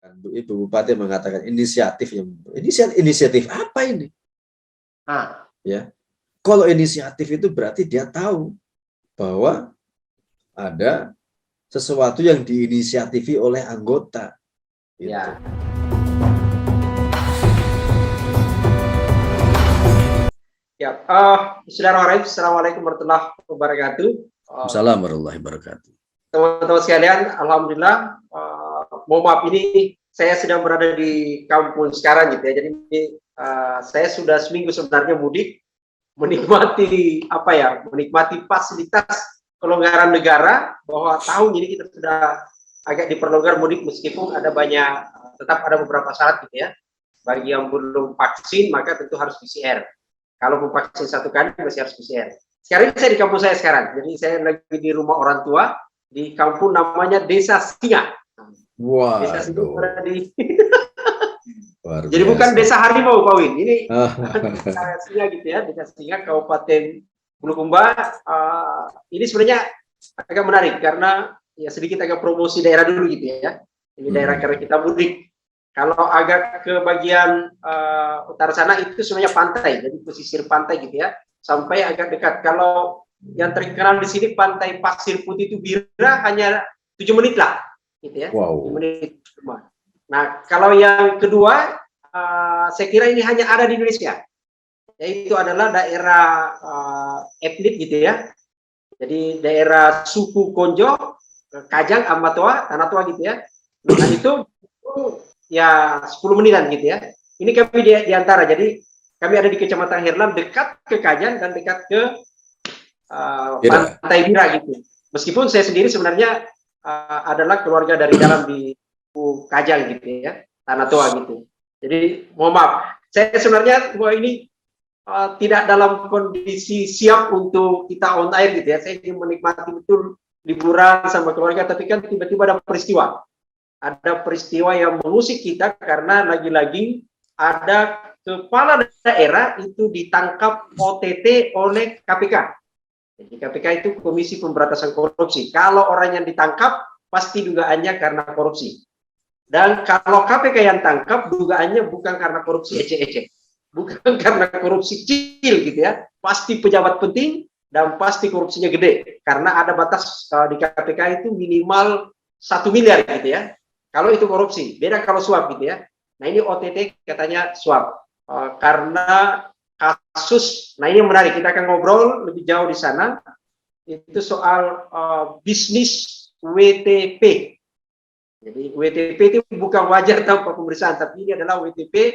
Ibu Bupati mengatakan inisiatif inisiatif apa ini? Ya, kalau inisiatif itu berarti dia tahu bahwa ada sesuatu yang diinisiatifi oleh anggota. Gitu. Ya. Ya, Bismillahirrahmanirrahim. Assalamualaikum warahmatullahi wabarakatuh. Assalamualaikum warahmatullahi wabarakatuh. Teman-teman sekalian, alhamdulillah. Mohon maaf, ini saya sedang berada di kampung sekarang gitu ya. Jadi saya sudah seminggu sebenarnya mudik, menikmati menikmati fasilitas kelonggaran negara, bahwa tahun ini kita sudah agak diperlonggar mudik meskipun ada banyak, tetap ada beberapa syarat gitu ya. Bagi yang belum vaksin maka tentu harus PCR. Kalau mau vaksin satu kali masih harus PCR. Sekarang saya di kampung saya sekarang, jadi saya lagi di rumah orang tua di kampung namanya Desa Singa. Wow. Desa Singa di jadi bukan Desa Harimau, Pak Win. Ini Desa Singa gitu ya, Desa Singa, Kabupaten Bulukumba. Ini sebenarnya agak menarik karena ya sedikit agak promosi daerah dulu gitu ya. Ini daerah karena kita mudik. Kalau agak ke bagian utara sana itu sebenarnya pantai, jadi pesisir pantai gitu ya, sampai agak dekat. Kalau yang terkenal di sini pantai Pasir Putih itu Bira hanya 7 menit lah, gitu ya. Wow. 7 menit. Nah, kalau yang kedua, saya kira ini hanya ada di Indonesia, yaitu adalah daerah etnik gitu ya. Jadi daerah suku Konjo, Kajang, Ambatoa, Tanah Toa gitu ya. Nah itu ya 10 menitan gitu ya. Ini kami di antara, jadi kami ada di Kecamatan Herlam, dekat ke Kajang dan dekat ke Pantai Bira gitu. Meskipun saya sendiri sebenarnya adalah keluarga dari dalam di Kajang gitu ya, Tanah Toa gitu. Jadi mohon maaf, saya sebenarnya bahwa ini tidak dalam kondisi siap untuk kita on air gitu ya. Saya ingin menikmati betul liburan sama keluarga, tapi kan tiba-tiba ada peristiwa. Ada peristiwa yang mengusik kita karena lagi-lagi ada kepala daerah itu ditangkap OTT oleh KPK. Jadi KPK itu Komisi Pemberantasan Korupsi. Kalau orang yang ditangkap pasti dugaannya karena korupsi. Dan kalau KPK yang tangkap dugaannya bukan karena korupsi ecek-ecek, bukan karena korupsi kecil gitu ya. Pasti pejabat penting dan pasti korupsinya gede. Karena ada batas di KPK itu minimal 1 miliar gitu ya. Kalau itu korupsi, beda kalau suap gitu ya. Nah ini OTT katanya suap. Karena kasus, nah ini yang menarik, kita akan ngobrol lebih jauh di sana, itu soal bisnis WTP. Jadi WTP itu bukan wajar tanpa pemeriksaan, tapi ini adalah WTP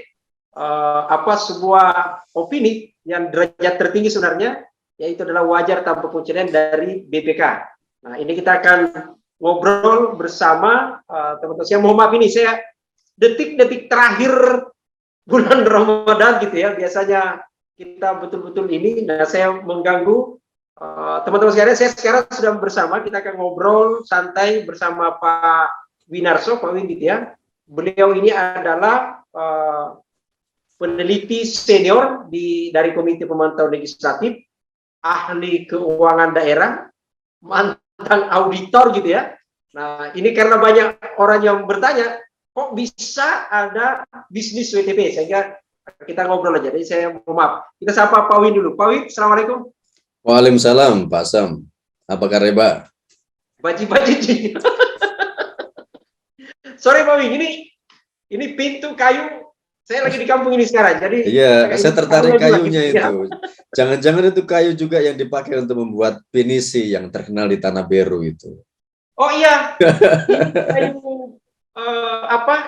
sebuah opini yang derajat tertinggi sebenarnya, yaitu adalah wajar tanpa pencurian dari BPK. Nah ini kita akan ngobrol bersama teman-teman. Saya mohon maaf ini saya detik-detik terakhir bulan Ramadan gitu ya, biasanya kita betul-betul ini. Nah saya mengganggu teman-teman sekalian. Saya sekarang sudah bersama, kita akan ngobrol santai bersama Pak Winarso, Pak Win gitu ya. Beliau ini adalah peneliti senior dari Komite Pemantau Legislatif, ahli keuangan daerah, mantan auditor gitu ya. Nah ini karena banyak orang yang bertanya, kok bisa ada bisnis WTP, sehingga kita ngobrol aja. Jadi saya mohon maaf. Kita sapa Pak Win dulu. Pak Win, assalamualaikum. Waalaikumsalam, Pak Sam. Apa kabar, Pak? Baji-baji. Sorry Pak Win, ini pintu kayu. Saya lagi di kampung ini sekarang. Jadi iya, saya tertarik kayunya itu. Jangan-jangan itu kayu juga yang dipakai untuk membuat pinisi yang terkenal di Tanah Beru itu. Oh iya. Kayu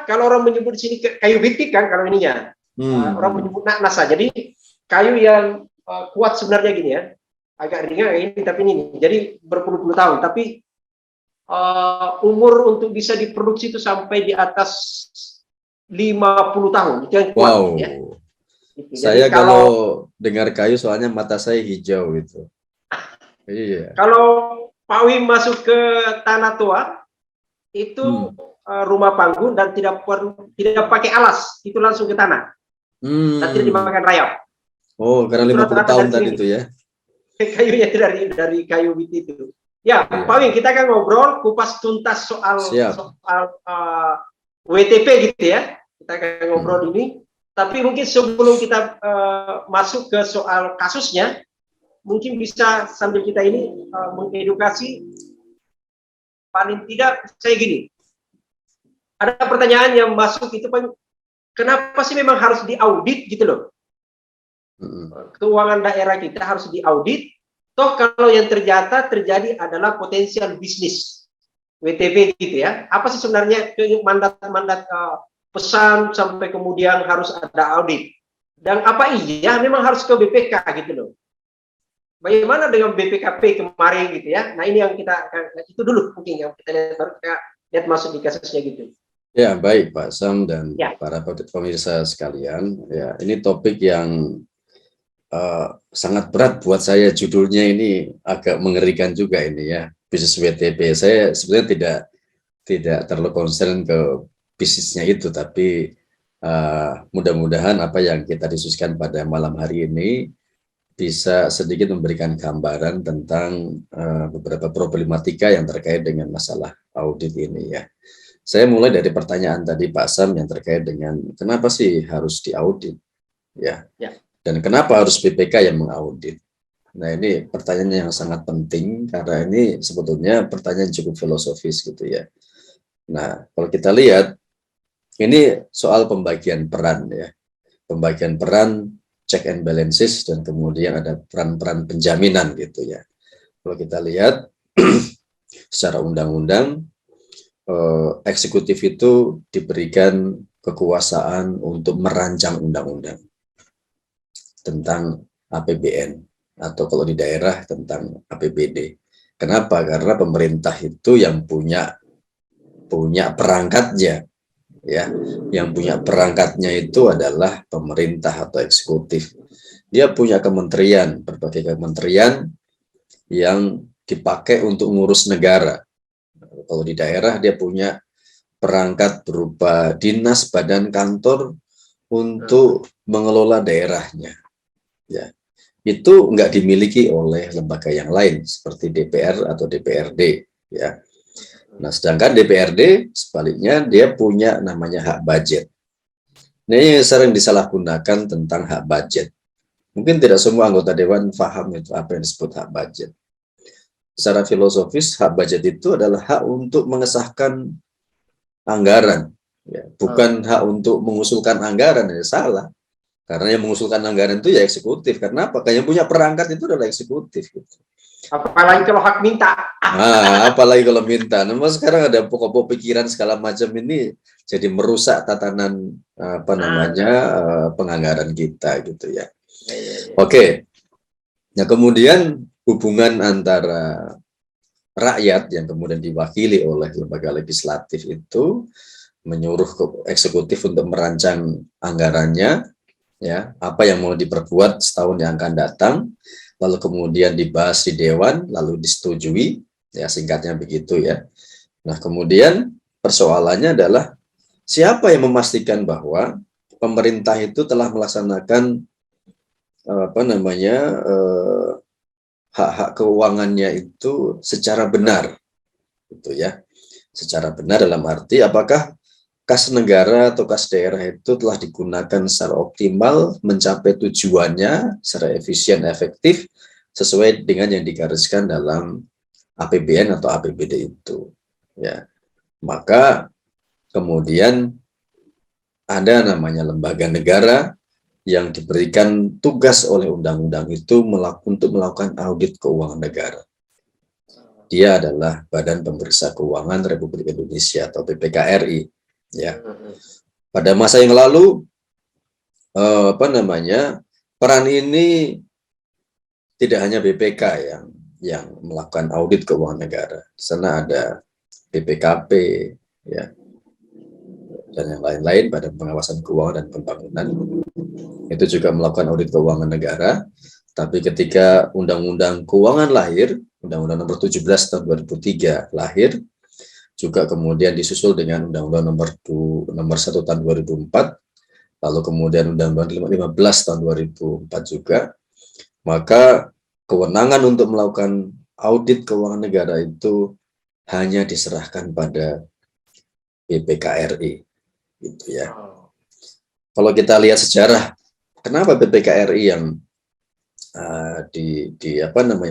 kalau orang menyebut di sini kayu bitik kan kalau ininya. Orang menyebut nasa. Jadi kayu yang kuat sebenarnya gini ya. Agak ringan ini tapi ini. Jadi berpuluh-puluh tahun, tapi umur untuk bisa diproduksi itu sampai di atas 50 tahun. Itu yang kuat, wow. Ya. Gitu. Saya jadi kalau dengar kayu soalnya mata saya hijau itu. Iya. Kalau Pak Wim masuk ke Tanah Toa itu rumah panggung dan tidak pakai alas, itu langsung ke tanah. Dan tidak dimakan rayap. Oh, karena 50 tahun tadi itu ya. Kayunya dari kayu wit itu. Ya, Pak Wim, kita akan ngobrol kupas tuntas soal WTP gitu ya. Kita akan ngobrol ini. Tapi mungkin sebelum kita masuk ke soal kasusnya, mungkin bisa sambil kita ini mengedukasi, paling tidak saya gini, ada pertanyaan yang masuk itu kan, kenapa sih memang harus diaudit gitu loh? Keuangan daerah kita harus diaudit, toh kalau yang terjadi adalah potensial bisnis WTP gitu ya. Apa sih sebenarnya mandat-mandat pesan sampai kemudian harus ada audit? Dan apa iya memang harus ke BPK gitu loh? Bagaimana dengan BPKP kemarin gitu ya? Nah ini yang kita, itu dulu mungkin yang kita lihat, baru kita lihat masuk di kasusnya gitu. Ya, baik Pak Sam dan para pemirsa sekalian. Ya, ini topik yang sangat berat buat saya. Judulnya ini agak mengerikan juga ini ya, bisnis WTP. Saya sebenarnya tidak terlalu concern ke bisnisnya itu, tapi mudah-mudahan apa yang kita diskusikan pada malam hari ini bisa sedikit memberikan gambaran tentang beberapa problematika yang terkait dengan masalah audit ini ya. Saya mulai dari pertanyaan tadi Pak Sam yang terkait dengan kenapa sih harus diaudit ya, dan kenapa harus BPK yang mengaudit. Nah ini pertanyaan yang sangat penting karena ini sebetulnya pertanyaan cukup filosofis gitu ya. Nah kalau kita lihat ini soal pembagian peran ya, pembagian peran, check and balances, dan kemudian ada peran-peran penjaminan gitu ya. Kalau kita lihat secara undang-undang, eksekutif itu diberikan kekuasaan untuk merancang undang-undang tentang APBN, atau kalau di daerah tentang APBD. Kenapa? Karena pemerintah itu yang punya perangkatnya, ya, yang punya perangkatnya itu adalah pemerintah atau eksekutif. Dia punya kementerian, berbagai kementerian yang dipakai untuk ngurus negara. Kalau di daerah dia punya perangkat berupa dinas, badan, kantor untuk mengelola daerahnya. Ya, itu nggak dimiliki oleh lembaga yang lain seperti DPR atau DPRD. Ya, nah sedangkan DPRD sebaliknya dia punya namanya hak budget. Nah, ini sering disalahgunakan tentang hak budget. Mungkin tidak semua anggota dewan paham itu apa yang disebut hak budget. Secara filosofis, hak budget itu adalah hak untuk mengesahkan anggaran, ya, bukan hak untuk mengusulkan anggaran. Ya salah, karena yang mengusulkan anggaran itu ya eksekutif. Karena apa? Yang punya perangkat itu adalah eksekutif. Gitu. Apalagi kalau hak minta. Nah, apalagi kalau minta. Nah, sekarang ada pokok-pokok pikiran segala macam ini jadi merusak tatanan penganggaran kita gitu ya. Oke. Nah, kemudian hubungan antara rakyat yang kemudian diwakili oleh lembaga legislatif itu menyuruh ke eksekutif untuk merancang anggarannya, ya, apa yang mau diperbuat setahun yang akan datang, lalu kemudian dibahas di dewan, lalu disetujui, ya singkatnya begitu ya. Nah, kemudian persoalannya adalah siapa yang memastikan bahwa pemerintah itu telah melaksanakan hak-hak keuangannya itu secara benar, gitu ya. Secara benar dalam arti apakah kas negara atau kas daerah itu telah digunakan secara optimal, mencapai tujuannya secara efisien, efektif, sesuai dengan yang digariskan dalam APBN atau APBD itu. Ya, maka kemudian ada namanya lembaga negara yang diberikan tugas oleh undang-undang itu untuk melakukan audit keuangan negara. Dia adalah Badan Pemeriksa Keuangan Republik Indonesia atau BPKRI. Ya, pada masa yang lalu peran ini tidak hanya BPK yang melakukan audit keuangan negara. Di sana ada BPKP, ya, dan yang lain-lain, Badan Pengawasan Keuangan dan Pembangunan. Itu juga melakukan audit keuangan negara. Tapi ketika Undang-Undang Keuangan lahir, Undang-Undang Nomor 17 tahun 2003 lahir, juga kemudian disusul dengan Undang-Undang Nomor 1 tahun 2004, lalu kemudian Undang-Undang 15 tahun 2004 juga, maka kewenangan untuk melakukan audit keuangan negara itu hanya diserahkan pada BPKRI. gitu ya. Kalau kita lihat sejarah, kenapa BPK RI yang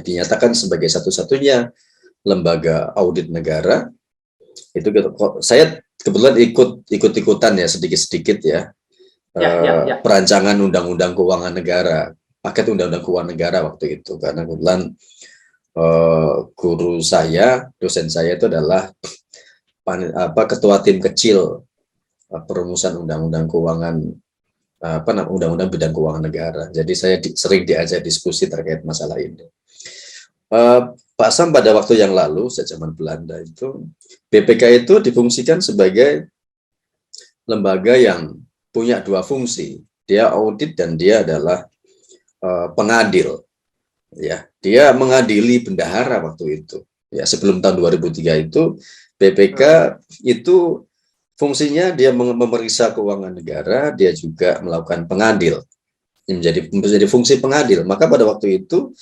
dinyatakan sebagai satu-satunya lembaga audit negara, itu saya kebetulan ikut-ikutan ya, sedikit-sedikit ya, perancangan undang-undang keuangan negara, paket undang-undang keuangan negara waktu itu, karena kebetulan guru saya, dosen saya itu adalah ketua tim kecil perumusan undang-undang keuangan, undang-undang bidang keuangan negara. Jadi saya sering diajak diskusi terkait masalah ini. Pak Sam, pada waktu yang lalu, sejak zaman Belanda itu, BPK itu difungsikan sebagai lembaga yang punya dua fungsi. Dia audit dan dia adalah pengadil. Ya, dia mengadili bendahara waktu itu. Ya, sebelum tahun 2003 itu, BPK itu fungsinya dia memeriksa keuangan negara, dia juga melakukan pengadil. Menjadi fungsi pengadil. Maka pada waktu itu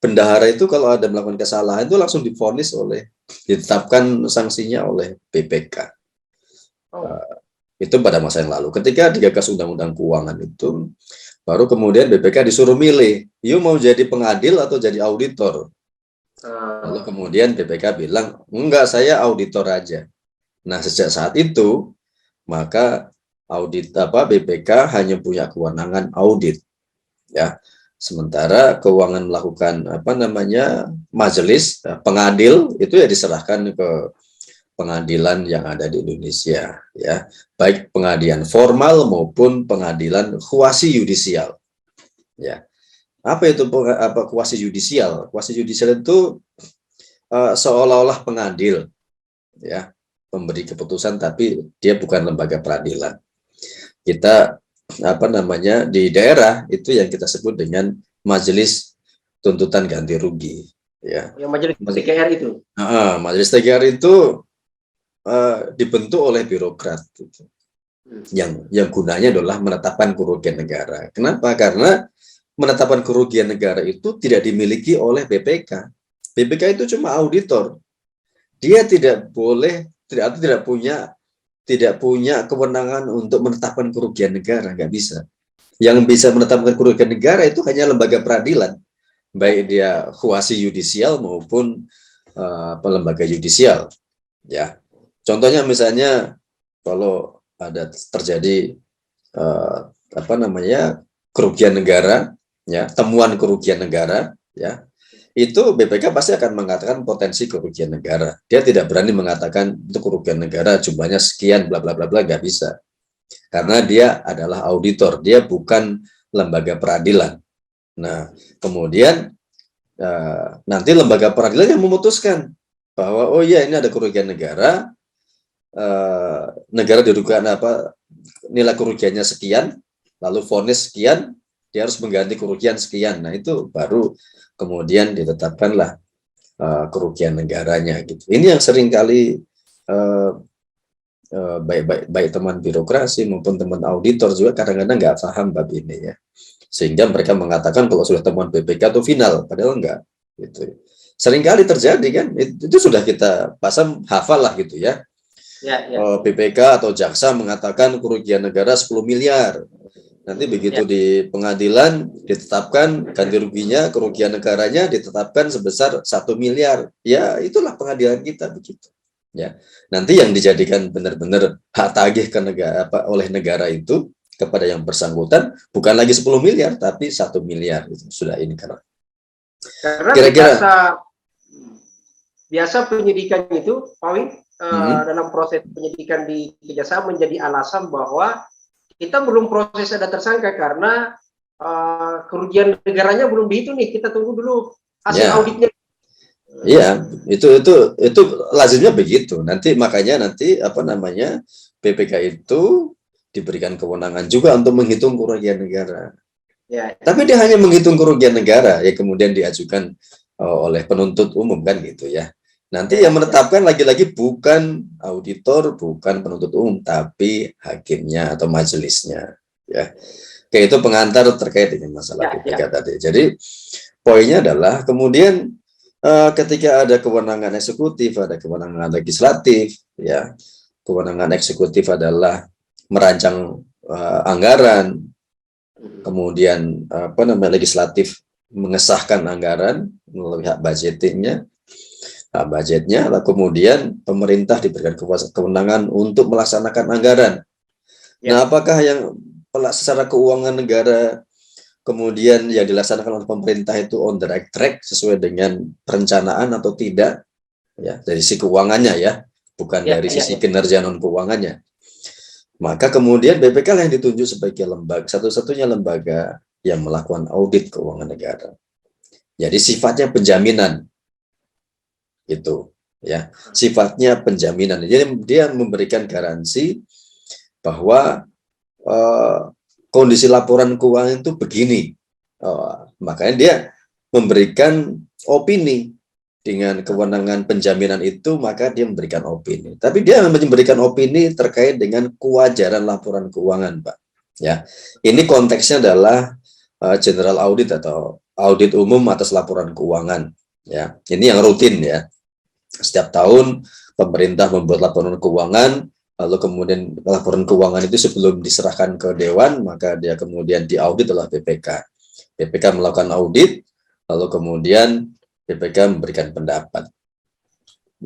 bendahara itu kalau ada melakukan kesalahan itu langsung divonis ditetapkan sanksinya oleh BPK. Itu pada masa yang lalu. Ketika digagas undang-undang keuangan itu, baru kemudian BPK disuruh milih, yuk mau jadi pengadil atau jadi auditor. Lalu kemudian BPK bilang, enggak, saya auditor aja. Nah, sejak saat itu maka BPK hanya punya kewenangan audit, ya. Sementara keuangan melakukan majelis pengadil itu ya diserahkan ke pengadilan yang ada di Indonesia, ya, baik pengadilan formal maupun pengadilan kuasi yudisial, ya. Apa itu kuasi yudisial? Kuasi yudisial itu seolah-olah pengadil, ya, memberi keputusan, tapi dia bukan lembaga peradilan. Kita di daerah itu yang kita sebut dengan majelis tuntutan ganti rugi, ya. Yang majelis TGR itu. Majelis TGR itu dibentuk oleh birokrat, gitu. Yang gunanya adalah menetapkan kerugian negara. Kenapa? Karena menetapkan kerugian negara itu tidak dimiliki oleh BPK. BPK itu cuma auditor. Dia tidak punya kewenangan untuk menetapkan kerugian negara, nggak bisa. Yang bisa menetapkan kerugian negara itu hanya lembaga peradilan, baik dia kuasi yudisial maupun lembaga yudisial, ya. Contohnya misalnya kalau ada terjadi kerugian negara, ya, temuan kerugian negara, ya, itu BPK pasti akan mengatakan potensi kerugian negara. Dia tidak berani mengatakan itu kerugian negara jumlahnya sekian, bla bla bla bla, nggak bisa. Karena dia adalah auditor, dia bukan lembaga peradilan. Nah, kemudian nanti lembaga peradilan yang memutuskan bahwa oh iya ini ada kerugian negara, negara dirugikan nilai kerugiannya sekian, lalu vonis sekian, dia harus mengganti kerugian sekian. Nah, itu baru kemudian ditetapkanlah kerugian negaranya, gitu. Ini yang seringkali baik teman birokrasi maupun teman auditor juga kadang-kadang nggak paham bab ini, ya. Sehingga mereka mengatakan kalau sudah temuan BPK itu final, padahal enggak, gitu. Seringkali terjadi kan, itu sudah kita pasang hafal lah, gitu ya. BPK atau jaksa mengatakan kerugian negara 10 miliar. Nanti begitu di pengadilan ditetapkan ganti ruginya, kerugian negaranya ditetapkan sebesar 1 miliar. Ya, itulah pengadilan kita begitu. Ya. Nanti yang dijadikan benar-benar hak tagih ke negara oleh negara itu kepada yang bersangkutan bukan lagi 10 miliar tapi 1 miliar, itu sudah ini karena kira-kira biasa penyidikan itu, Pak Wi, dalam proses penyidikan di kejaksaan menjadi alasan bahwa kita belum proses ada tersangka karena kerugian negaranya belum dihitung nih, kita tunggu dulu hasil auditnya. Iya, itu lazimnya begitu. Makanya BPK itu diberikan kewenangan juga untuk menghitung kerugian negara. Ya. Tapi dia hanya menghitung kerugian negara, ya kemudian diajukan oleh penuntut umum kan, gitu ya. Nanti yang menetapkan lagi-lagi bukan auditor, bukan penuntut umum, tapi hakimnya atau majelisnya, ya. Kayak itu pengantar terkait dengan masalah BPK tadi. Jadi poinnya adalah kemudian ketika ada kewenangan eksekutif, ada kewenangan legislatif, ya. Kewenangan eksekutif adalah merancang anggaran, kemudian legislatif mengesahkan anggaran melalui hak budgetnya, lalu kemudian pemerintah diberikan kewenangan untuk melaksanakan anggaran. Nah, apakah yang secara keuangan negara kemudian yang dilaksanakan oleh pemerintah itu on the right track sesuai dengan perencanaan atau tidak? Ya, dari sisi keuangannya ya, bukan dari sisi kinerja non keuangannya. Maka kemudian BPK yang ditunjuk sebagai lembaga, satu-satunya lembaga yang melakukan audit keuangan negara. Jadi sifatnya penjaminan, itu ya, sifatnya penjaminan. Jadi dia memberikan garansi bahwa kondisi laporan keuangan itu begini. Makanya dia memberikan opini. Dengan kewenangan penjaminan itu, maka dia memberikan opini. Tapi dia memberikan opini terkait dengan kewajaran laporan keuangan, Pak. Ya, ini konteksnya adalah general audit atau audit umum atas laporan keuangan. Ya, ini yang rutin ya. Setiap tahun pemerintah membuat laporan keuangan, lalu kemudian laporan keuangan itu sebelum diserahkan ke Dewan, maka dia kemudian diaudit oleh BPK. BPK melakukan audit, lalu kemudian BPK memberikan pendapat.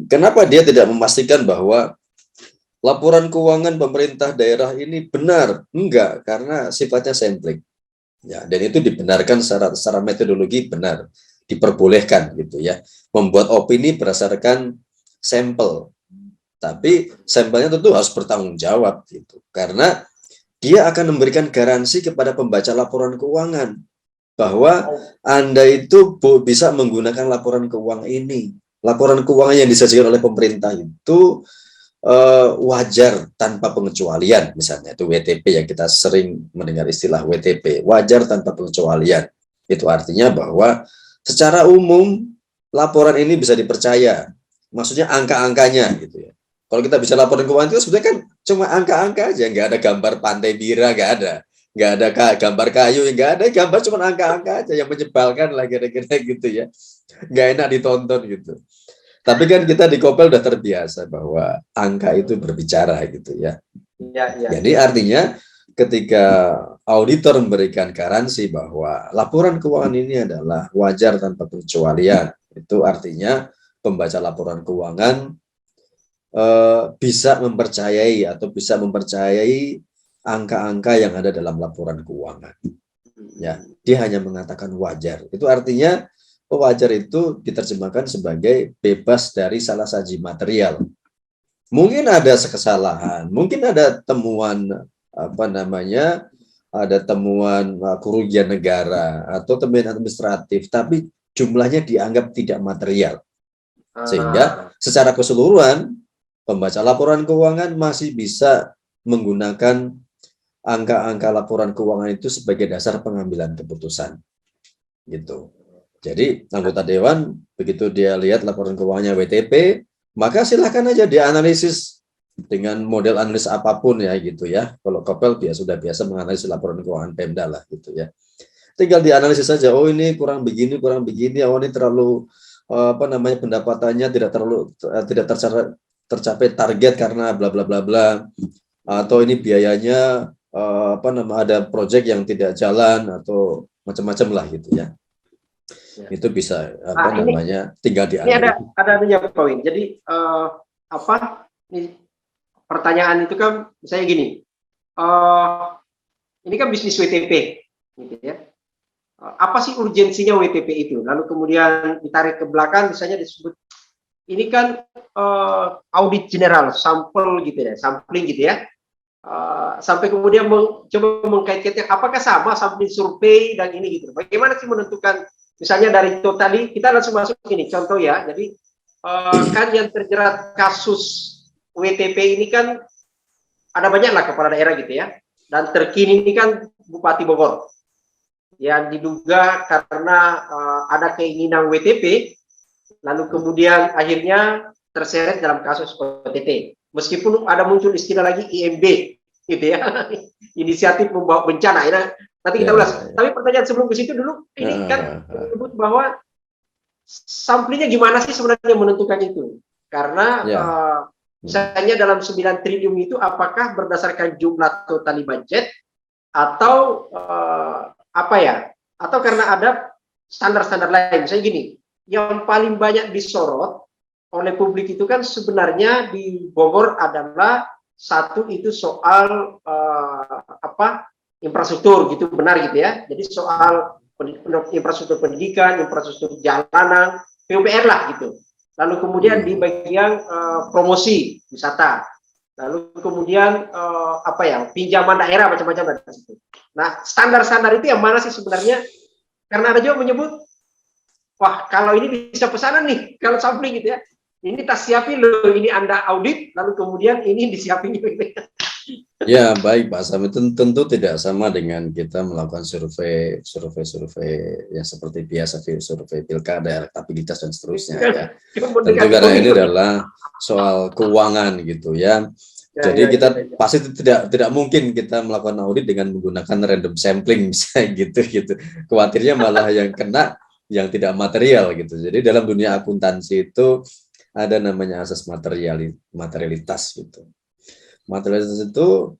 Kenapa dia tidak memastikan bahwa laporan keuangan pemerintah daerah ini benar? Enggak, karena sifatnya sampling. Ya, dan itu dibenarkan secara metodologi benar, diperbolehkan gitu ya. Membuat opini berdasarkan sampel. Tapi sampelnya tentu harus bertanggung jawab gitu. Karena dia akan memberikan garansi kepada pembaca laporan keuangan bahwa Anda itu bisa menggunakan laporan keuangan ini. Laporan keuangan yang disajikan oleh pemerintah itu wajar tanpa pengecualian, misalnya itu WTP yang kita sering mendengar istilah WTP, wajar tanpa pengecualian. Itu artinya bahwa secara umum laporan ini bisa dipercaya. Maksudnya angka-angkanya gitu ya. Kalau kita bisa laporan keuangan itu sebenarnya kan cuma angka-angka aja, nggak ada gambar pantai Bira, nggak ada gambar kayu, nggak ada gambar, cuma angka-angka aja yang menyebalkan lah kira-kira gitu ya, nggak enak ditonton gitu. Tapi kan kita di Kopel udah terbiasa bahwa angka itu berbicara gitu ya. Jadi artinya ketika auditor memberikan garansi bahwa laporan keuangan ini adalah wajar tanpa pengecualian, itu artinya pembaca laporan keuangan bisa mempercayai angka-angka yang ada dalam laporan keuangan. Ya, dia hanya mengatakan wajar. Itu artinya wajar itu diterjemahkan sebagai bebas dari salah saji material. Mungkin ada kesalahan, mungkin ada temuan ada temuan kerugian negara atau temuan administratif, tapi jumlahnya dianggap tidak material. Sehingga secara keseluruhan pembaca laporan keuangan masih bisa menggunakan angka-angka laporan keuangan itu sebagai dasar pengambilan keputusan, gitu. Jadi anggota dewan begitu dia lihat laporan keuangannya WTP, maka silakan aja dianalisis dengan model analis apapun ya gitu ya. Kalau Kopel sudah biasa menganalisis laporan keuangan Pemda lah gitu ya. Tinggal dianalisis saja. Oh ini kurang begini. Oh ini terlalu pendapatannya tidak tercapai target karena bla bla bla bla. Atau ini biayanya ada proyek yang tidak jalan atau macam-macam lah gitu ya. Itu bisa tinggal dianalisis. Ini ada poin. Jadi ini pertanyaan itu kan misalnya gini. Ini kan bisnis WTP gitu ya. Apa sih urgensinya WTP itu? Lalu kemudian ditarik ke belakang misalnya disebut ini kan audit general, sampel gitu ya, sampling gitu ya. Sampai kemudian coba mengkait-kaitkan apakah sama sampling survei dan ini gitu. Bagaimana sih menentukan misalnya dari itu tadi kita langsung masuk ini contoh ya. Jadi kan yang terjerat kasus WTP ini kan ada banyak lah kepala daerah gitu ya. Dan terkini ini kan Bupati Bogor yang diduga karena ada keinginan WTP lalu kemudian akhirnya terseret dalam kasus OTT. Meskipun ada muncul istilah lagi IMB, gitu ya, inisiatif membawa bencana. Ya, nanti kita ulas. Tapi pertanyaan sebelum ke situ dulu, ini kan disebut bahwa samplingnya gimana sih sebenarnya menentukan itu? Karena Misalnya dalam 9 triliun itu apakah berdasarkan jumlah total budget atau apa ya? Atau karena ada standar-standar lain. Misalnya gini, yang paling banyak disorot oleh publik itu kan sebenarnya di Bogor adalah satu itu soal infrastruktur gitu, benar gitu ya. Jadi soal infrastruktur pendidikan, infrastruktur jalanan, PUPR lah gitu. Lalu kemudian di bagian promosi wisata, lalu kemudian pinjaman daerah macam-macam dari situ. Nah, standar-standar itu yang mana sih sebenarnya? Karena ada juga menyebut, wah kalau ini bisa pesanan nih, kalau sampling gitu ya. Ini tas siapin loh, ini Anda audit, lalu kemudian ini disiapin. Ya, baik Pak Sam, itu tentu tidak sama dengan kita melakukan survei yang seperti biasa, survei pilkada, elektabilitas dan seterusnya ya. Tentu karena ini adalah soal keuangan gitu ya. Jadi kita pasti tidak mungkin kita melakukan audit dengan menggunakan random sampling misalnya gitu. Khawatirnya malah yang kena yang tidak material gitu. Jadi dalam dunia akuntansi itu ada namanya asas materialitas gitu. Materialitas itu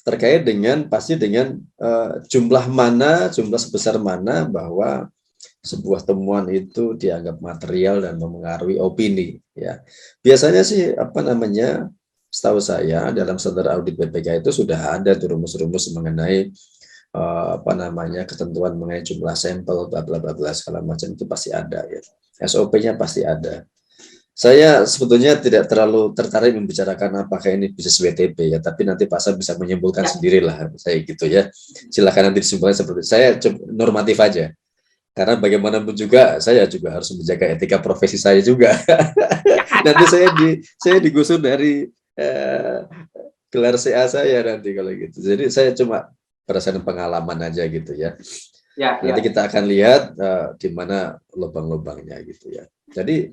terkait dengan pasti dengan jumlah sebesar mana bahwa sebuah temuan itu dianggap material dan mempengaruhi opini ya. Biasanya sih setahu saya dalam standar audit BPK itu sudah ada tuh rumus-rumus mengenai ketentuan mengenai jumlah sampel bla bla bla segala macam itu pasti ada ya. SOP-nya pasti ada. Saya sebetulnya tidak terlalu tertarik membicarakan apakah ini bisnis WTP ya, tapi nanti Pak Sam bisa menyimpulkan sendirilah saya gitu ya. Silakan nanti disimpulkan seperti saya normatif aja. Karena bagaimanapun juga saya juga harus menjaga etika profesi saya juga. Nanti saya digusur dari gelar CA saya nanti kalau gitu. Jadi saya cuma berdasarkan pengalaman aja gitu ya. Nanti kita akan lihat di mana lubang-lubangnya gitu ya. Jadi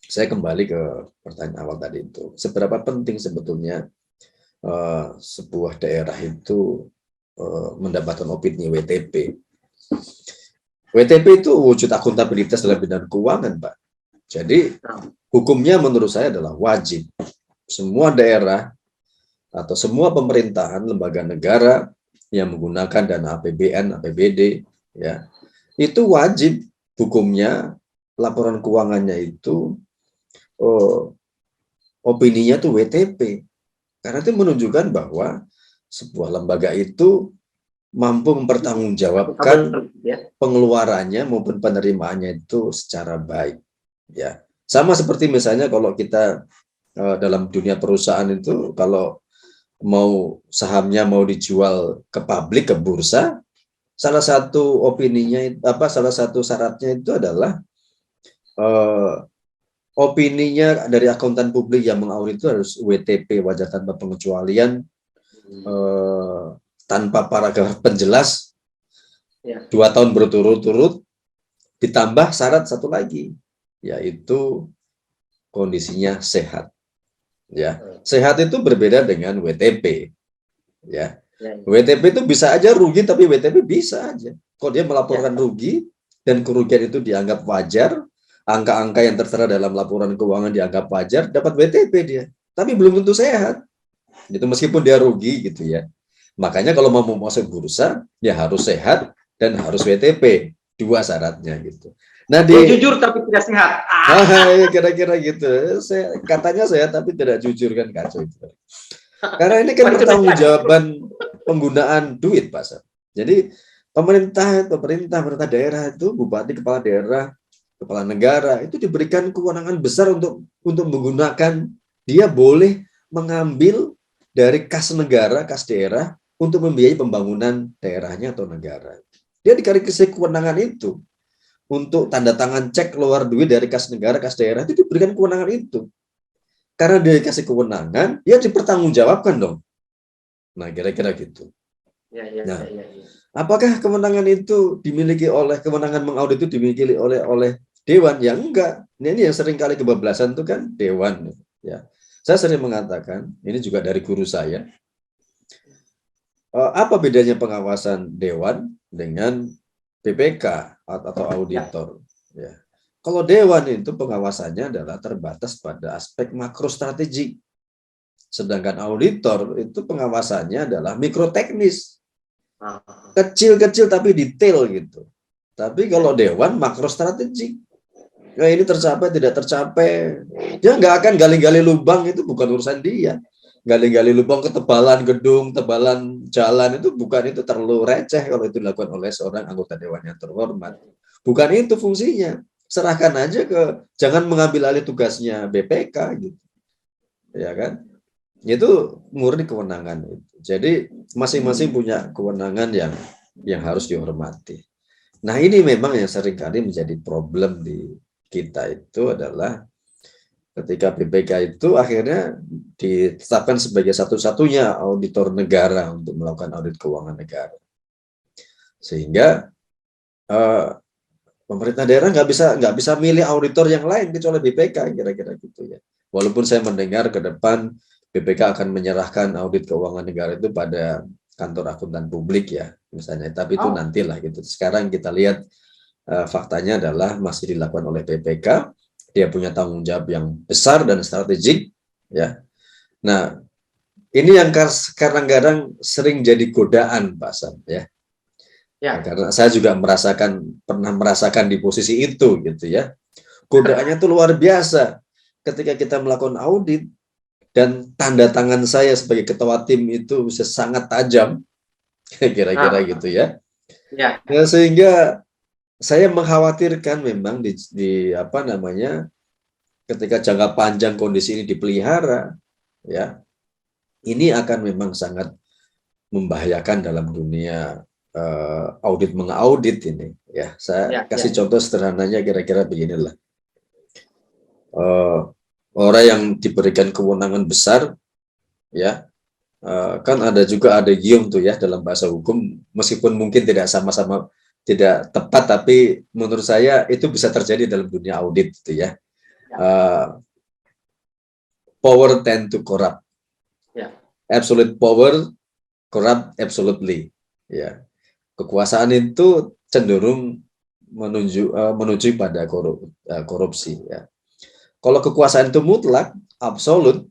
saya kembali ke pertanyaan awal tadi itu. Seberapa penting sebetulnya sebuah daerah itu mendapatkan opini WTP. WTP itu wujud akuntabilitas dalam bidang keuangan, Pak. Jadi hukumnya menurut saya adalah wajib. Semua daerah atau semua pemerintahan, lembaga negara yang menggunakan dana APBN, APBD, ya, itu wajib hukumnya laporan keuangannya itu opininya tuh WTP. Karena itu menunjukkan bahwa sebuah lembaga itu mampu mempertanggungjawabkan pengeluarannya maupun penerimaannya itu secara baik. Ya, sama seperti misalnya kalau kita dalam dunia perusahaan itu kalau mau sahamnya mau dijual ke publik, ke bursa, salah satu salah satu syaratnya itu adalah opininya dari akuntan publik yang mengaudit itu harus WTP, wajar tanpa pengecualian, tanpa paragraf penjelas, 2 tahun berturut-turut, ditambah syarat satu lagi, yaitu kondisinya sehat. Ya, sehat itu berbeda dengan WTP. Ya, WTP itu bisa aja rugi, tapi WTP bisa aja. Kalau dia melaporkan rugi dan kerugian itu dianggap wajar, angka-angka yang tertera dalam laporan keuangan dianggap wajar, dapat WTP dia. Tapi belum tentu sehat. Itu meskipun dia rugi gitu ya. Makanya kalau mau masuk bursa, ya harus sehat dan harus WTP. 2 syaratnya gitu. Nah, jujur tapi tidak sehat. Kira-kira gitu. Katanya sehat tapi tidak jujur, kan kacau itu. Karena ini kan pertanggungjawaban penggunaan duit, Pak Sam. Jadi pemerintah daerah itu, bupati, kepala daerah, kepala negara itu diberikan kewenangan besar untuk menggunakan, dia boleh mengambil dari kas negara, kas daerah untuk membiayai pembangunan daerahnya atau negara. Dia dikasih kewenangan itu untuk tanda tangan cek keluar duit dari kas negara, kas daerah, itu diberikan kewenangan itu. Karena dia dikasih kewenangan, dia dipertanggungjawabkan dong. Nah, kira-kira gitu. Apakah kewenangan itu dimiliki kewenangan mengaudit itu dimiliki oleh dewan? Ya enggak. Ini yang sering kali kebablasan itu kan dewan. Ya, saya sering mengatakan, ini juga dari guru saya. Apa bedanya pengawasan dewan dengan BPK atau auditor? Ya. Kalau dewan itu pengawasannya adalah terbatas pada aspek makro strategi. Sedangkan auditor itu pengawasannya adalah mikroteknis. Kecil-kecil tapi detail gitu. Tapi kalau dewan makro strategik. Ya ini tercapai, tidak tercapai. Dia nggak akan gali-gali lubang, itu bukan urusan dia. Gali-gali lubang ketebalan gedung, tebalan jalan, itu bukan, itu terlalu receh kalau itu dilakukan oleh seorang anggota dewan yang terhormat. Bukan itu fungsinya. Serahkan aja jangan mengambil alih tugasnya BPK gitu. Ya kan? Itu murni kewenangan itu. Jadi masing-masing punya kewenangan yang harus dihormati. Nah, ini memang yang seringkali menjadi problem di kita itu adalah ketika BPK itu akhirnya ditetapkan sebagai satu-satunya auditor negara untuk melakukan audit keuangan negara. Sehingga pemerintah daerah nggak bisa milih auditor yang lain kecuali BPK, kira-kira gitu ya. Walaupun saya mendengar ke depan BPK akan menyerahkan audit keuangan negara itu pada kantor akuntan publik ya, misalnya. Tapi itu nantilah gitu. Sekarang kita lihat faktanya adalah masih dilakukan oleh BPK. Dia punya tanggung jawab yang besar dan strategik, ya. Nah, ini yang kadang-kadang sering jadi godaan, Pak Sam, ya. Ya. Karena saya juga pernah merasakan di posisi itu, gitu ya. Godaannya itu luar biasa. Ketika kita melakukan audit dan tanda tangan saya sebagai ketua tim itu bisa sangat tajam, kira-kira gitu ya. Ya. Nah, sehingga saya mengkhawatirkan memang di apa namanya, ketika jangka panjang kondisi ini dipelihara, ya, ini akan memang sangat membahayakan dalam dunia audit mengaudit ini. Ya, saya kasih contoh sederhananya kira-kira beginilah. Orang yang diberikan kewenangan besar, ya, kan ada gium tuh ya dalam bahasa hukum, meskipun mungkin tidak sama-sama tidak tepat, tapi menurut saya itu bisa terjadi dalam dunia audit gitu ya. Power tend to corrupt. Absolute power corrupt absolutely. Ya, kekuasaan itu cenderung menuju pada korupsi. Ya. Kalau kekuasaan itu mutlak, absolut,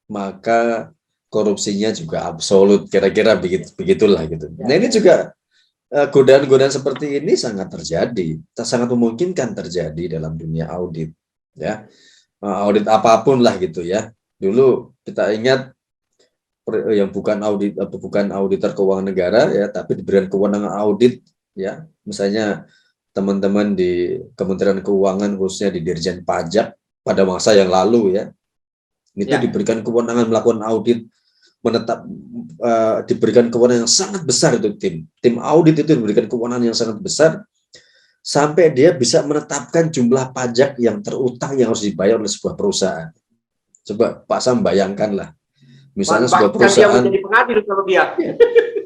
maka korupsinya juga absolut. Kira-kira begitulah gitu. Nah, ini juga godaan-godaan seperti ini sangat terjadi, sangat memungkinkan terjadi dalam dunia audit, ya, audit apapun lah gitu ya. Dulu kita ingat yang bukan auditor keuangan negara ya, tapi diberikan kewenangan audit ya, misalnya teman-teman di Kementerian Keuangan khususnya di Dirjen Pajak pada masa yang lalu ya, itu diberikan kewenangan melakukan audit, diberikan kewenangan yang sangat besar itu tim audit itu diberikan kewenangan yang sangat besar sampai dia bisa menetapkan jumlah pajak yang terutang yang harus dibayar oleh sebuah perusahaan. Coba Pak Sam bayangkanlah, misalnya sebuah perusahaan menjadi pengadil kalau dia.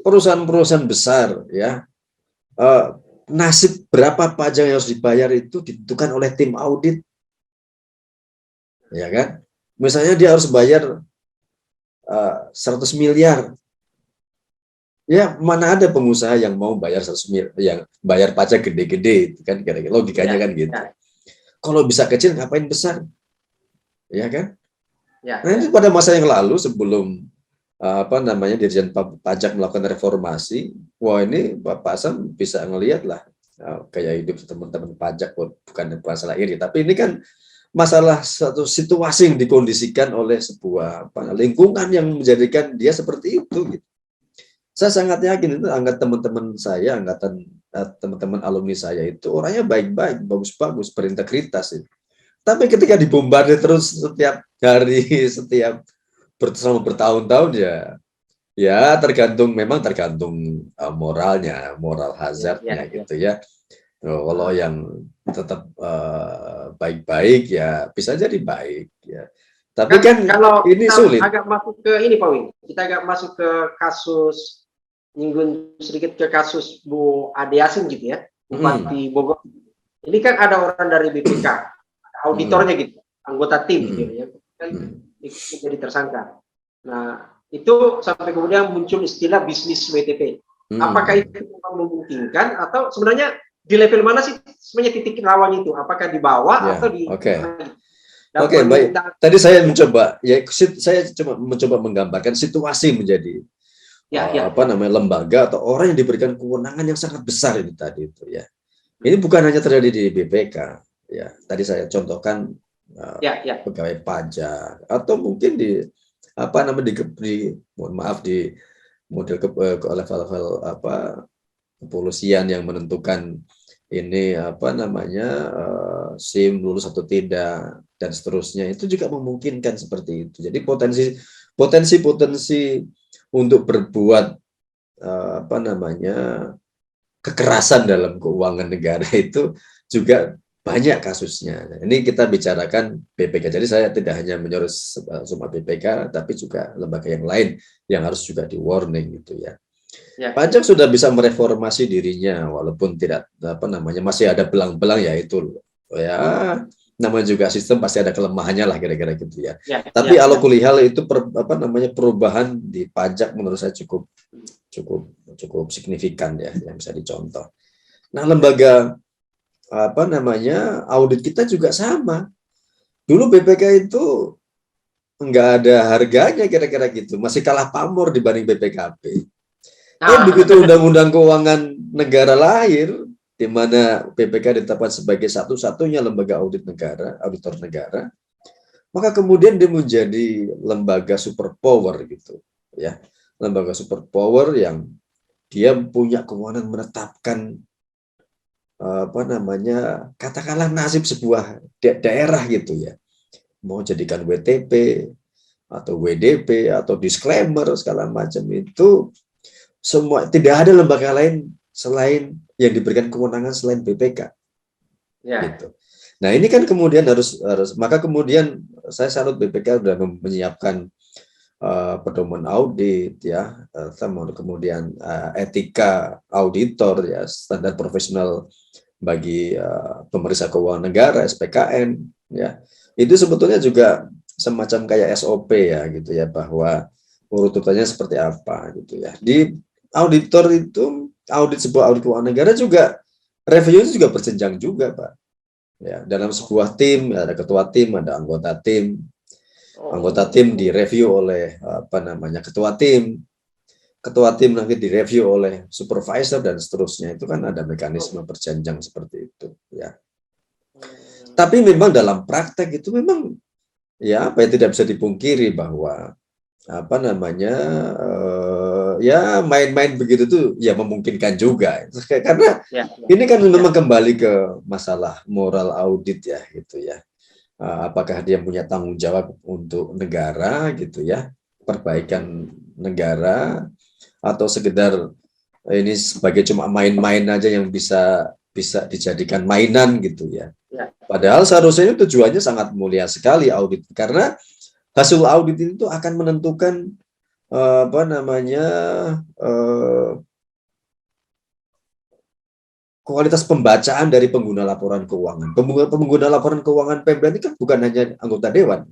Perusahaan-perusahaan besar ya, nasib berapa pajak yang harus dibayar itu ditentukan oleh tim audit, ya kan? Misalnya dia harus bayar 100 miliar. Ya, mana ada pengusaha yang mau bayar 100 miliar, yang bayar pajak gede-gede, kan kira-kira logikanya kan gitu. Kalau bisa kecil ngapain besar? Ya kan? Nah, itu pada masa yang lalu sebelum Dirjen Pajak melakukan reformasi, wah ini Pak Sam bisa ngelihat lah kayak hidup teman-teman pajak, bukan masalah ini, tapi ini kan masalah satu situasi yang dikondisikan oleh sebuah lingkungan yang menjadikan dia seperti itu. Gitu. Saya sangat yakin itu teman-teman saya, teman-teman alumni saya itu orangnya baik-baik, bagus-bagus, berintegritas. Itu. Tapi ketika dibombardir terus setiap hari, selama bertahun-tahun ya tergantung moralnya, moral hazardnya gitu ya. Kalau yang tetap baik-baik ya bisa jadi baik ya. Tapi kan kalau ini sulit. Agak masuk ke ini Pak Win. Kita agak masuk ke kasus, nyinggung sedikit ke kasus Bu Ade Yasin gitu ya, Bupati Bogor. Ini kan ada orang dari BPK, auditornya gitu, anggota tim gitu ya, kan jadi tersangka. Nah itu sampai kemudian muncul istilah bisnis WTP. Apakah itu memungkinkan atau sebenarnya di level mana sih sebenarnya titik rawan itu? Apakah di bawah atau di? Oke, baik. Tadi saya coba mencoba menggambarkan situasi menjadi lembaga atau orang yang diberikan kewenangan yang sangat besar ini tadi itu ya. Ini bukan hanya terjadi di BPK ya. Tadi saya contohkan pegawai pajak atau mungkin di mohon maaf di model ke level-level kepolisian yang menentukan ini SIM lulus atau tidak dan seterusnya, itu juga memungkinkan seperti itu. Jadi potensi untuk berbuat kekerasan dalam keuangan negara itu juga banyak kasusnya. Ini kita bicarakan BPK. Jadi saya tidak hanya menyorot cuma BPK, tapi juga lembaga yang lain yang harus juga di warning gitu ya. Pajak sudah bisa mereformasi dirinya walaupun tidak masih ada belang-belang ya itu ya, namanya juga sistem pasti ada kelemahannya lah kira-kira gitu ya. Tapi kalau kulihal itu perubahan di pajak menurut saya cukup signifikan ya yang bisa dicontoh. Nah, lembaga audit kita juga sama. Dulu BPK itu enggak ada harganya kira-kira gitu, masih kalah pamor dibanding BPKP. Begitu Undang-Undang Keuangan Negara lahir, di mana BPK ditetapkan sebagai satu-satunya lembaga auditor negara, maka kemudian dia menjadi lembaga superpower gitu, ya, lembaga superpower yang dia punya kewenangan menetapkan katakanlah nasib sebuah daerah gitu ya, mau jadikan WTP atau WDP atau disclaimer segala macam itu. Semua tidak ada lembaga lain selain yang diberikan kewenangan selain BPK. Gitu. Nah, ini kan kemudian harus maka kemudian saya salut BPK sudah menyiapkan pedoman audit ya, kemudian etika auditor ya, standar profesional bagi pemeriksa keuangan negara SPKN ya. Itu sebetulnya juga semacam kayak SOP ya gitu ya, bahwa urutannya seperti apa gitu ya. Di auditor itu, sebuah audit keuangan negara juga review itu juga berjenjang juga, Pak. Ya, dalam sebuah tim ada ketua tim, ada anggota tim. Anggota tim direview oleh ketua tim. Ketua tim nanti direview oleh supervisor dan seterusnya. Itu kan ada mekanisme berjenjang seperti itu, ya. Tapi memang dalam praktek itu memang ya tidak bisa dipungkiri bahwa ya main-main begitu tuh ya memungkinkan juga karena ini kan memang kembali ke masalah moral audit ya gitu ya, apakah dia punya tanggung jawab untuk negara gitu ya, perbaikan negara, atau sekedar ini sebagai cuma main-main aja yang bisa dijadikan mainan gitu ya. Padahal seharusnya tujuannya sangat mulia sekali audit, karena hasil audit itu akan menentukan kualitas pembacaan dari pengguna laporan keuangan. Pengguna laporan keuangan Pemda ini kan bukan hanya anggota dewan.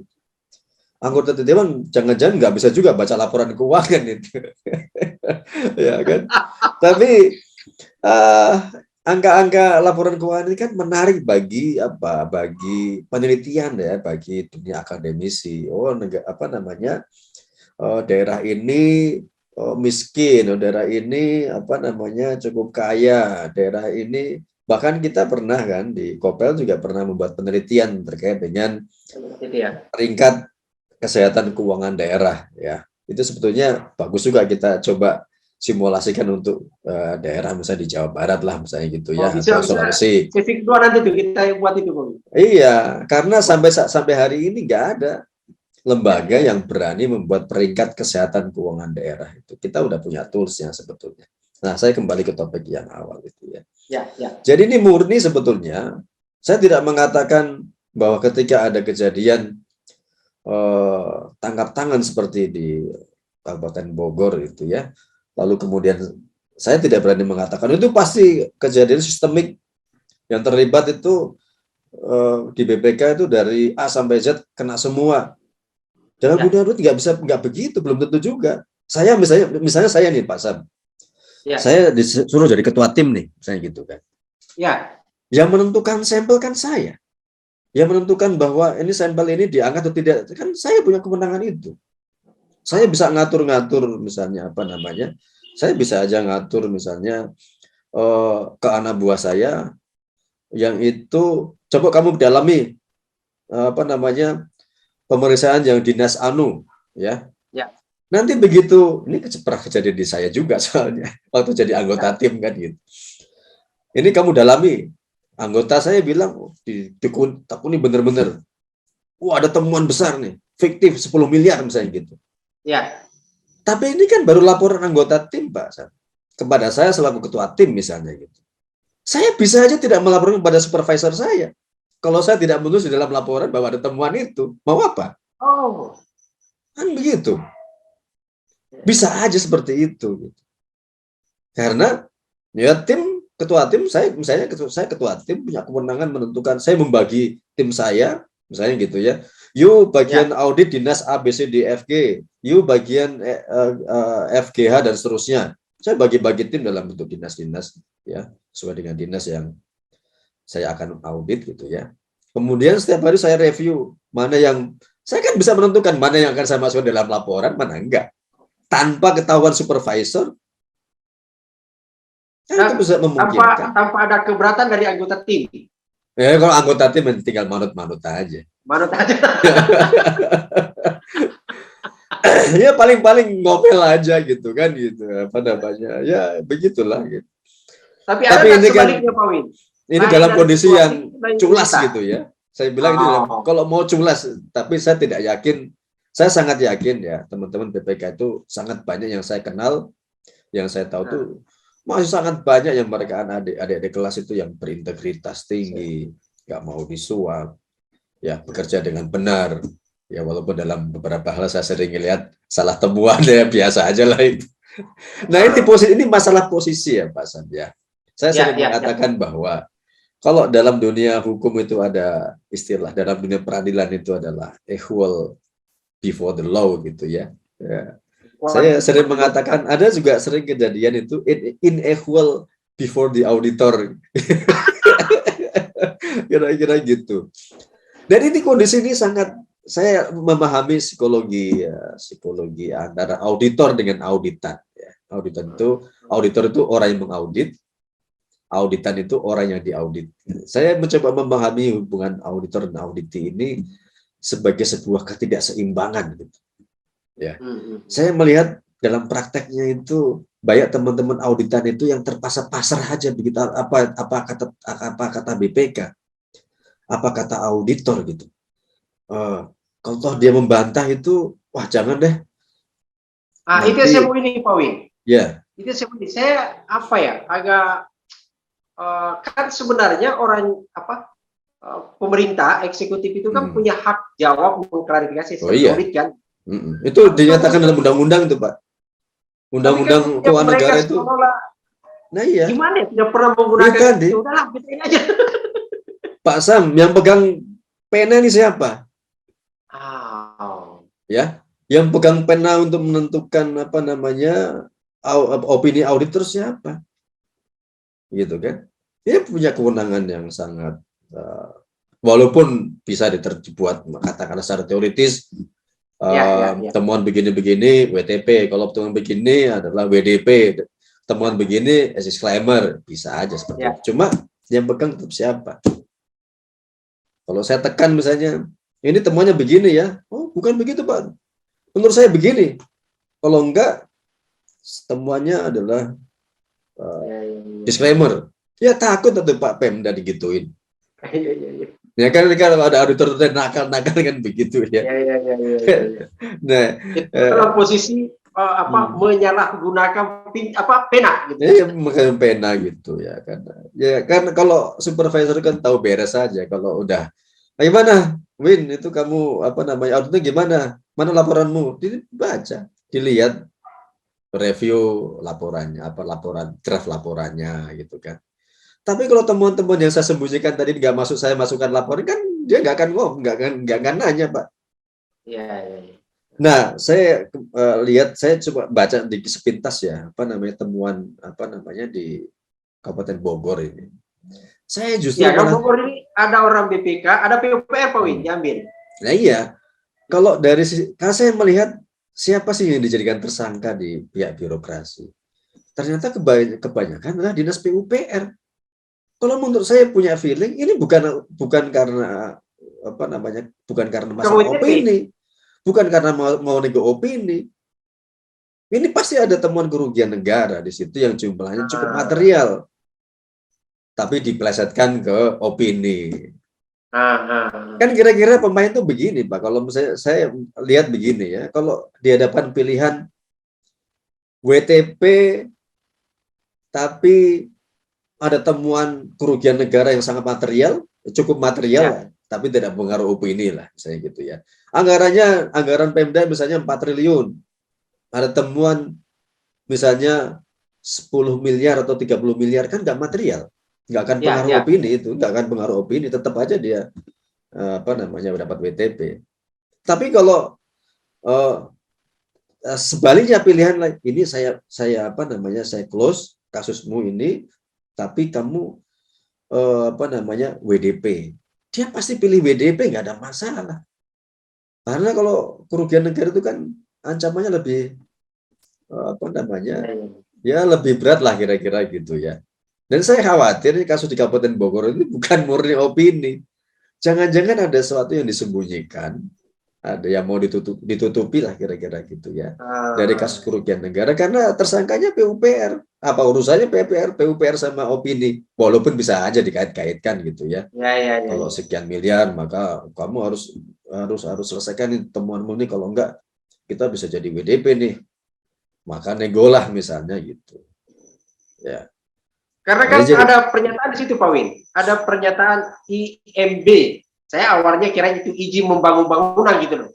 Anggota dewan jangan-jangan nggak bisa juga baca laporan keuangan itu, ya kan? Tapi angka-angka laporan keuangan ini kan menarik bagi penelitian ya, bagi dunia akademisi. Daerah ini miskin, daerah ini cukup kaya, daerah ini bahkan kita pernah kan di Kopel juga pernah membuat penelitian terkait dengan peringkat kesehatan keuangan daerah ya. Itu sebetulnya bagus juga kita coba simulasikan untuk daerah misalnya di Jawa Barat lah misalnya gitu ya, atau Sulawesi. Nanti tuh kita buat itu, Bung. Iya, karena sampai hari ini nggak ada lembaga yang berani membuat peringkat kesehatan keuangan daerah itu. Kita udah punya toolsnya sebetulnya. Nah, saya kembali ke topik yang awal itu ya. Jadi ini murni sebetulnya, saya tidak mengatakan bahwa ketika ada kejadian tangkap tangan seperti di Kabupaten Bogor itu ya, lalu kemudian saya tidak berani mengatakan itu pasti kejadian sistemik yang terlibat itu di BPK itu dari A sampai Z kena semua. Dalam dunia itu nggak begitu, belum tentu juga. Saya misalnya saya nih Pak Sam, saya disuruh jadi ketua tim nih, misalnya gitu kan. Yang menentukan sampel kan saya. yang menentukan bahwa ini sampel ini diangkat atau tidak, kan saya punya kewenangan itu. Saya bisa ngatur-ngatur misalnya apa namanya, saya bisa aja ngatur misalnya ke anak buah saya yang itu, coba kamu dalami apa namanya pemeriksaan yang dinas anu, ya. Ya. Nanti begitu, ini pernah kejadian di saya juga soalnya waktu jadi anggota tim kan gitu. Ini kamu dalami, anggota saya bilang ditekuni bener-bener, wah ada temuan besar nih, fiktif 10 miliar misalnya gitu. Ya. Tapi ini kan baru laporan anggota tim, Pak, kepada saya selaku ketua tim misalnya gitu. Saya bisa aja tidak melaporkan kepada supervisor saya. Kalau saya tidak menulis di dalam laporan bahwa ada temuan itu, mau apa? Oh. Kan begitu. Bisa aja seperti itu. Karena ya tim, ketua tim, saya misalnya saya ketua tim punya kewenangan menentukan, saya membagi tim saya, misalnya gitu ya. You bagian audit dinas A, B, C, D, F, G. You bagian FGH dan seterusnya. Saya bagi-bagi tim dalam bentuk dinas-dinas, ya, sesuai dengan dinas yang saya akan audit gitu ya. Kemudian setiap hari saya review mana yang saya kan bisa menentukan mana yang akan saya masukkan dalam laporan, mana enggak. Tanpa ketahuan supervisor, kan itu bisa memungkinkan. Tanpa ada keberatan dari anggota tim. Ya kalau anggota tim tinggal manut-manut aja. Manut aja. Ya paling-paling ngomel aja gitu kan gitu, apa namanya, ya begitulah gitu. Tapi ini kan Pak Win? Ini dalam kondisi yang culas gitu ya. Saya bilang ini kalau mau culas, tapi saya tidak yakin, saya sangat yakin ya teman-teman BPK itu sangat banyak yang saya kenal, yang saya tahu tuh masih sangat banyak yang mereka adik-adik kelas itu yang berintegritas tinggi, nggak mau disuap, ya bekerja dengan benar. Ya walaupun dalam beberapa hal saya sering lihat salah temuan ya biasa aja lah itu. Nah ini masalah posisi ya Pak Sam ya. Saya sering mengatakan bahwa kalau dalam dunia hukum itu ada istilah, dalam dunia peradilan itu adalah equal before the law gitu ya. Saya sering mengatakan ada juga sering kejadian itu unequal before the auditor. Kira-kira gitu. Dan ini kondisi ini sangat, saya memahami psikologi antara auditor dengan auditan. Ya. Auditor itu orang yang mengaudit, auditan itu orang yang diaudit. Saya mencoba memahami hubungan auditor dan auditi ini sebagai sebuah ketidakseimbangan. Gitu. Ya, saya melihat dalam prakteknya itu banyak teman-teman auditan itu yang terpasar-pasar aja begitu apa kata BPK, apa kata auditor gitu. Kalau toh dia membantah itu, wah jangan deh. Itu yang saya mau ini Pak Win. Ya. Itu saya apa ya agak kan sebenarnya orang pemerintah eksekutif itu kan punya hak jawab mengklarifikasi audit kan. Itu dinyatakan dalam undang-undang itu Pak. Undang-undang keuangan negara itu. Nah iya. Gimana ya? Tidak pernah menggunakan itu. Udahlah, bikin aja. Pak Sam, yang pegang pena ini siapa? Ya, yang pegang pena untuk menentukan apa namanya opini auditor siapa? Gitu kan? Dia punya kewenangan yang sangat walaupun bisa dibuat katakanlah secara teoritis temuan begini-begini WTP, kalau temuan begini adalah WDP, temuan begini disclaimer, bisa aja seperti itu. Cuma yang pegang tetap siapa? Kalau saya tekan misalnya, ini temuannya begini ya, oh bukan begitu Pak, menurut saya begini. Kalau enggak, temuannya adalah disclaimer. Ya takut atau Pak Pemda digituin. Ya kan kalau ada auditor nakal-nakal kan begitu ya. Nah, dalam posisi menyalahgunakan pena gitu. Ya menggunakan pena gitu ya kan. Ya kan kalau supervisor kan tahu beres saja kalau udah. Bagaimana Win itu kamu apa namanya auditnya gimana? Mana laporanmu? Dibaca, dilihat, review laporannya, laporan draft laporannya gitu kan. Tapi kalau temuan-temuan yang saya sembunyikan tadi nggak masuk, saya masukkan laporan kan dia nggak akan nggak akan nanya Pak. Iya. Nah saya lihat, saya coba baca di sepintas ya apa namanya temuan apa namanya di Kabupaten Bogor ini. Saya justru ya kan Bogor ini ada orang BPK, ada PUPR Pak Win, diambil. Nah iya, kalau dari sisi, kalau saya melihat siapa sih yang dijadikan tersangka di pihak birokrasi, ternyata kebanyakan adalah dinas PUPR. Kalau menurut saya punya feeling ini bukan karena apa namanya, bukan karena masalah opini, bukan karena mau nego opini. Ini pasti ada temuan kerugian negara di situ yang jumlahnya cukup material, tapi dipelesetkan ke opini. Kan kira-kira pemain tuh begini Pak, kalau misalnya saya lihat begini ya, kalau di hadapan pilihan WTP tapi ada temuan kerugian negara yang sangat material, cukup material, ya, tapi tidak pengaruh opini lah, misalnya gitu ya. Anggaran Pemda misalnya 4 triliun, ada temuan misalnya 10 miliar atau 30 miliar, kan nggak material, nggak akan pengaruh opini itu, nggak akan pengaruh opini, tetap aja dia apa namanya mendapat WTP. Tapi kalau sebaliknya pilihan lain, ini saya apa namanya saya close kasusmu ini, tapi kamu apa namanya WDP, dia pasti pilih WDP, nggak ada masalah. Karena kalau kerugian negara itu kan ancamannya lebih apa namanya ya lebih berat lah kira-kira gitu ya. Dan saya khawatir kasus di Kabupaten Bogor ini bukan murni opini, jangan-jangan ada sesuatu yang disembunyikan, ada yang mau ditutupi lah kira-kira gitu ya dari kasus kerugian negara, karena tersangkanya PUPR. Apa urusannya PUPR sama opini, walaupun bisa aja dikait-kaitkan gitu ya. Kalau sekian miliar maka kamu harus selesaikan temuanmu nih, kalau enggak kita bisa jadi WDP nih, maka negolah misalnya gitu ya. Karena kan ada pernyataan di situ Pak Win, ada pernyataan IMB. Saya awalnya kira itu izin membangun bangunan gitu loh.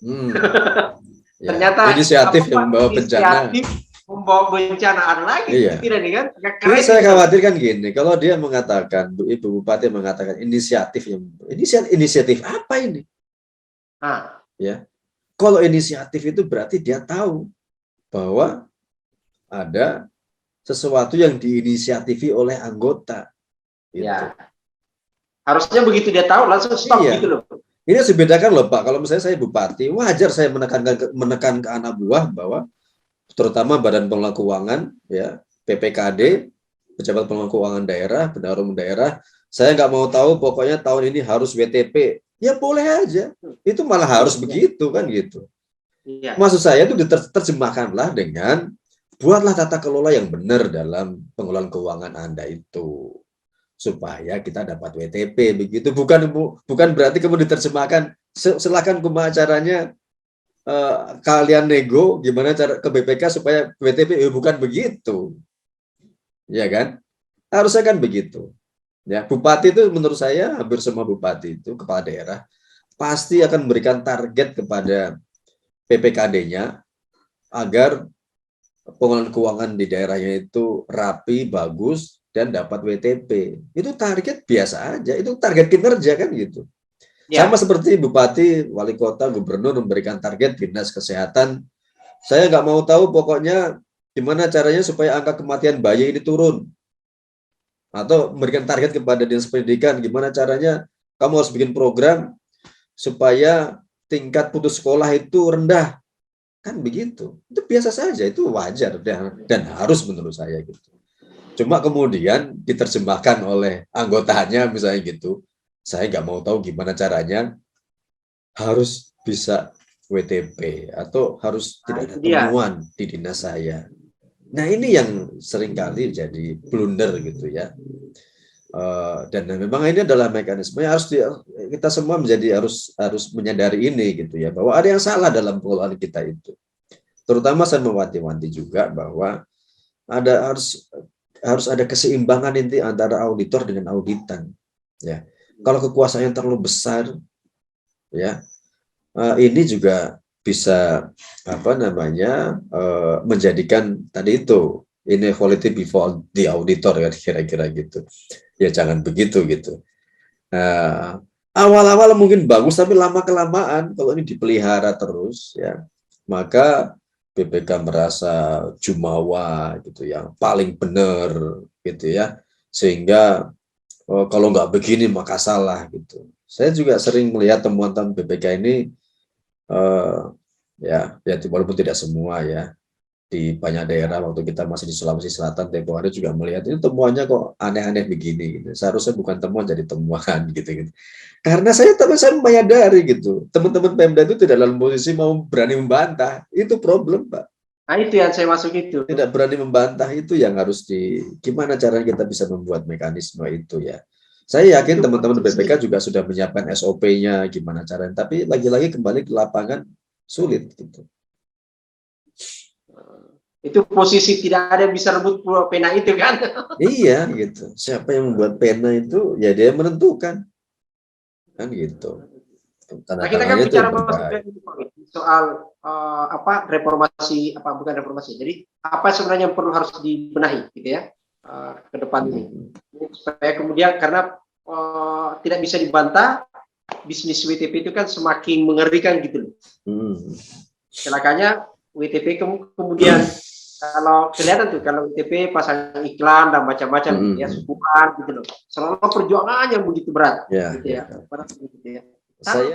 Ya, ternyata inisiatif yang membawa bencana. Membawa bencanaan lagi, iya. Tidak nih kan? Jadi saya khawatir kan gini, kalau dia mengatakan, Ibu Bupati mengatakan inisiatif apa ini? Ya, kalau inisiatif itu berarti dia tahu bahwa ada sesuatu yang diinisiatifi oleh anggota. Gitu. Ya. Harusnya begitu dia tahu langsung stop gitu loh. Ini harus dibedakan loh Pak. Kalau misalnya saya bupati, wajar saya menekan ke anak buah bahwa terutama Badan Pengelola Keuangan, ya PPKD, Pejabat Pengelola Keuangan Daerah, Bendahara Umum Daerah, saya nggak mau tahu pokoknya tahun ini harus WTP. Ya boleh aja. Itu malah harus begitu kan gitu. Ya. Maksud saya itu diterjemahkanlah dengan buatlah tata kelola yang benar dalam pengelolaan keuangan Anda itu, supaya kita dapat WTP begitu. Bukan berarti kamu diterjemahkan silakan kumaha caranya kalian nego gimana cara ke BPK supaya WTP, bukan begitu. Ya kan? Harusnya kan begitu. Ya, bupati itu menurut saya hampir semua bupati itu kepala daerah pasti akan memberikan target kepada PPKD-nya agar pengelolaan keuangan di daerahnya itu rapi, bagus, dan dapat WTP. Itu target biasa aja, itu target kinerja kan gitu. Ya. Sama seperti bupati, wali kota, gubernur memberikan target dinas kesehatan. Saya nggak mau tahu pokoknya gimana caranya supaya angka kematian bayi ini turun. Atau memberikan target kepada dinas pendidikan, gimana caranya kamu harus bikin program supaya tingkat putus sekolah itu rendah. Kan begitu, itu biasa saja, itu wajar dan harus menurut saya gitu. Cuma kemudian diterjemahkan oleh anggotanya misalnya gitu, saya nggak mau tahu gimana caranya harus bisa WTP atau harus tidak ada temuan di dinas saya. Nah ini yang seringkali jadi blunder gitu ya. Dan memang ini adalah mekanisme yang harus kita semua harus menyadari ini gitu ya, bahwa ada yang salah dalam pengelolaan kita itu. Terutama saya mewanti-wanti juga bahwa harus ada keseimbangan inti antara auditor dengan auditan. Ya, kalau kekuasaan yang terlalu besar, ya ini juga bisa apa namanya menjadikan tadi itu inequality before the auditor ya kira-kira gitu. Ya jangan begitu gitu. Awal-awal mungkin bagus tapi lama kelamaan kalau ini dipelihara terus ya, maka BPK merasa jumawa gitu yang paling benar gitu ya, sehingga kalau nggak begini maka salah gitu. Saya juga sering melihat temuan-temuan BPK ini ya walaupun tidak semua ya, di banyak daerah waktu kita masih di Sulawesi Selatan tempo hari juga melihat ini temuannya kok aneh-aneh begini gitu. Seharusnya bukan temuan jadi temuan gitu. Karena saya menyadari gitu, teman-teman Pemda itu tidak dalam posisi mau berani membantah. Itu problem, Pak. Nah, itu yang saya masuk itu. Tidak berani membantah itu yang harus gimana caranya kita bisa membuat mekanisme itu ya. Saya yakin teman-teman BPK juga sudah menyiapkan SOP-nya gimana caranya, tapi lagi-lagi kembali ke lapangan sulit gitu. Itu posisi tidak ada yang bisa rebut pena itu kan? Iya gitu. Siapa yang membuat pena itu ya dia menentukan kan gitu. Nah, kita kan bicara soal reformasi, bukan reformasi. Jadi apa sebenarnya yang perlu harus dibenahi gitu ya ke depan ini. Supaya kemudian karena tidak bisa dibantah, bisnis WTP itu kan semakin mengerikan gitu loh. Celakanya WTP kemudian kalau kelihatan tuh kalau WTP pasang iklan dan macam-macam ya sukuan gitu loh. Selalu perjuangan yang begitu berat gitu ya. Saya